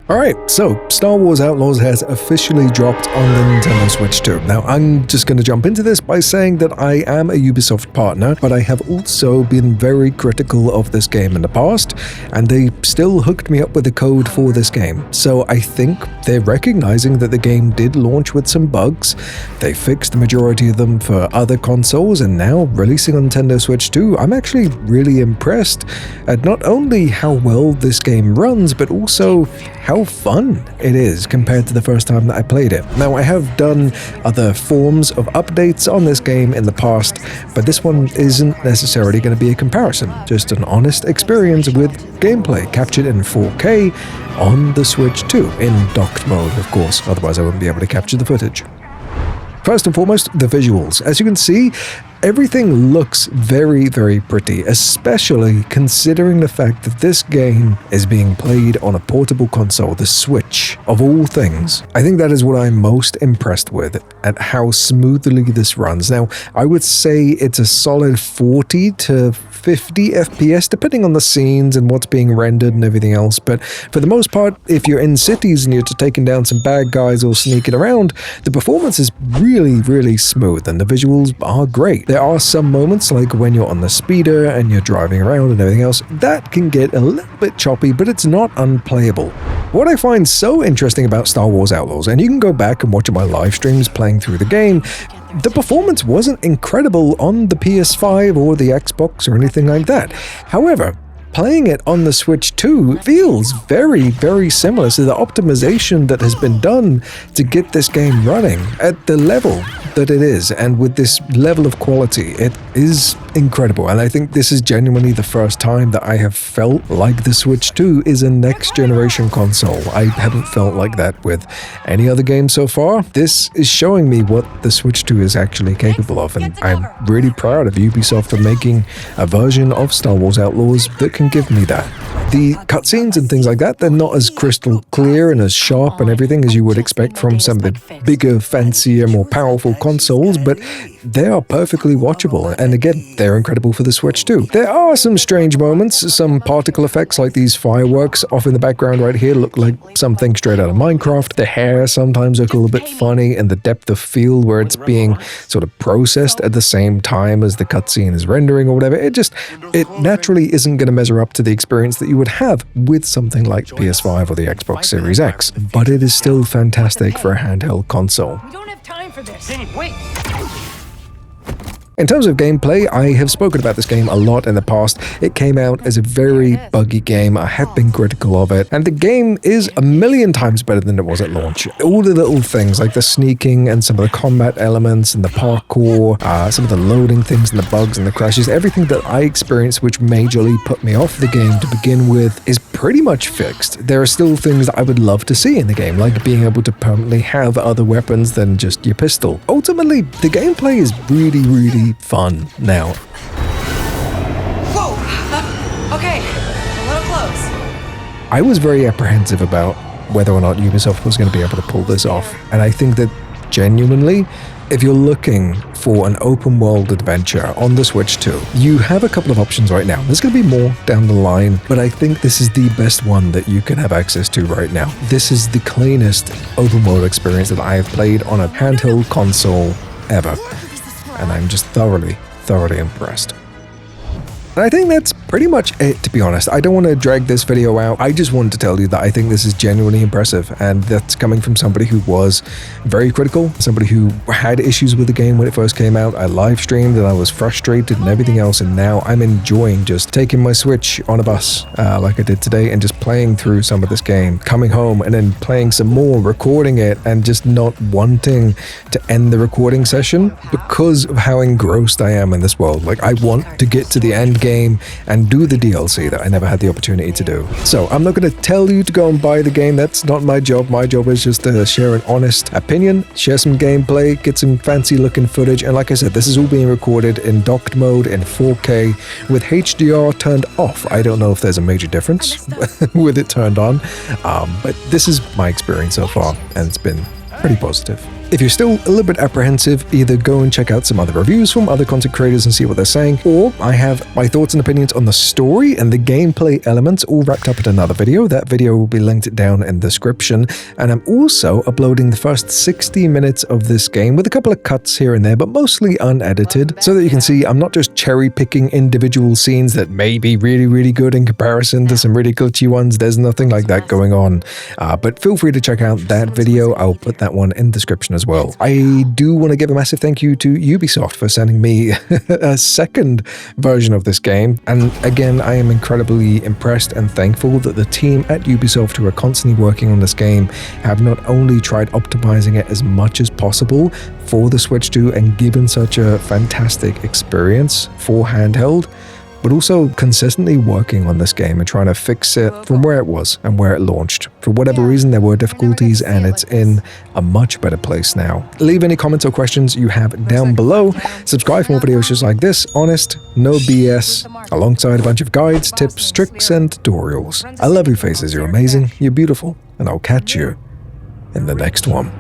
Alright, so Star Wars Outlaws has officially dropped on the Nintendo Switch 2. Now, I'm just going to jump into this by saying that I am a Ubisoft partner, but I have also been very critical of this game in the past, and they still hooked me up with the code for this game. So I think they're recognizing that the game did launch with some bugs. They fixed the majority of them for other consoles, and now releasing on Nintendo Switch 2, I'm actually really impressed at not only how well this game runs, but also how fun it is compared to the first time that I played it. Now, I have done other forms of updates on this game in the past, but this one isn't necessarily going to be a comparison, just an honest experience with gameplay captured in 4K on the Switch 2, in docked mode, of course, otherwise I wouldn't be able to capture the footage. First and foremost, the visuals. As you can see, everything looks very, very pretty, especially considering the fact that this game is being played on a portable console, the Switch, of all things. I think that is what I'm most impressed with, at how smoothly this runs. Now, I would say it's a solid 40 to 50 FPS, depending on the scenes and what's being rendered and everything else, but for the most part, if you're in cities and you're taking down some bad guys or sneaking around, the performance is really, really smooth and the visuals are great. There are some moments, like when you're on the speeder and you're driving around and everything else, that can get a little bit choppy, but it's not unplayable. What I find so interesting about Star Wars Outlaws, and you can go back and watch my live streams playing through the game, the performance wasn't incredible on the PS5 or the Xbox or anything like that. However, playing it on the Switch 2 feels very, very similar to the optimization that has been done to get this game running at the level that it is, and with this level of quality. It is incredible, and I think this is genuinely the first time that I have felt like the Switch 2 is a next-generation console. I haven't felt like that with any other game so far. This is showing me what the Switch 2 is actually capable of, and I'm really proud of Ubisoft for making a version of Star Wars Outlaws that can give me that. The cutscenes and things like that, they're not as crystal clear and as sharp and everything as you would expect from some of the bigger, fancier, more powerful consoles, but they are perfectly watchable, and again, they're incredible for the Switch too. There are some strange moments, some particle effects like these fireworks off in the background right here look like something straight out of Minecraft. The hair sometimes look a little bit funny, and the depth of field where it's being sort of processed at the same time as the cutscene is rendering or whatever, it naturally isn't going to measure up to the experience that you would have with something like the PS5 or the Xbox Series X, but it is still fantastic for a handheld console. We don't have time for this. Wait. In terms of gameplay, I have spoken about this game a lot in the past. It came out as a very buggy game. I have been critical of it, and the game is a million times better than it was at launch. All the little things like the sneaking and some of the combat elements and the parkour, some of the loading things and the bugs and the crashes, everything that I experienced which majorly put me off the game to begin with is pretty much fixed. There are still things that I would love to see in the game, like being able to permanently have other weapons than just your pistol. Ultimately, the gameplay is really, really fun now. Whoa! Okay, a little close. I was very apprehensive about whether or not Ubisoft was going to be able to pull this off, and I think that genuinely, if you're looking for an open world adventure on the Switch 2, you have a couple of options right now. There's going to be more down the line, but I think this is the best one that you can have access to right now. This is the cleanest open world experience that I have played on a handheld console ever, and I'm just thoroughly impressed. And I think that's pretty much it, to be honest. I don't want to drag this video out. I just wanted to tell you that I think this is genuinely impressive, and that's coming from somebody who was very critical, somebody who had issues with the game when it first came out. I live streamed and I was frustrated and everything else, and now I'm enjoying just taking my Switch on a bus like I did today and just playing through some of this game, coming home and then playing some more, recording it, and just not wanting to end the recording session because of how engrossed I am in this world. Like, I want to get to the end game and do the DLC that I never had the opportunity to do. So I'm not going to tell you to go and buy the game. That's not my job. My job is just to share an honest opinion, share some gameplay, get some fancy looking footage, and like I said, this is all being recorded in docked mode in 4K with HDR turned off. I don't know if there's a major difference with it turned on, but this is my experience so far, and it's been pretty positive. If you're still a little bit apprehensive, either go and check out some other reviews from other content creators and see what they're saying, or I have my thoughts and opinions on the story and the gameplay elements all wrapped up in another video. That video will be linked down in the description, and I'm also uploading the first 60 minutes of this game with a couple of cuts here and there, but mostly unedited, so that you can see I'm not just cherry picking individual scenes that may be really, really good in comparison to some really glitchy ones. There's nothing like that going on, but feel free to check out that video. I'll put that one in the description as well. I do want to give a massive thank you to Ubisoft for sending me a second version of this game, and again, I am incredibly impressed and thankful that the team at Ubisoft, who are constantly working on this game, have not only tried optimizing it as much as possible for the Switch 2 and given such a fantastic experience for handheld, but also consistently working on this game and trying to fix it from where it was and where it launched. For whatever reason, there were difficulties, and it's in a much better place now. Leave any comments or questions you have down below. Subscribe for more videos just like this, honest, no BS, alongside a bunch of guides, tips, tricks, and tutorials. I love you faces, you're amazing, you're beautiful, and I'll catch you in the next one.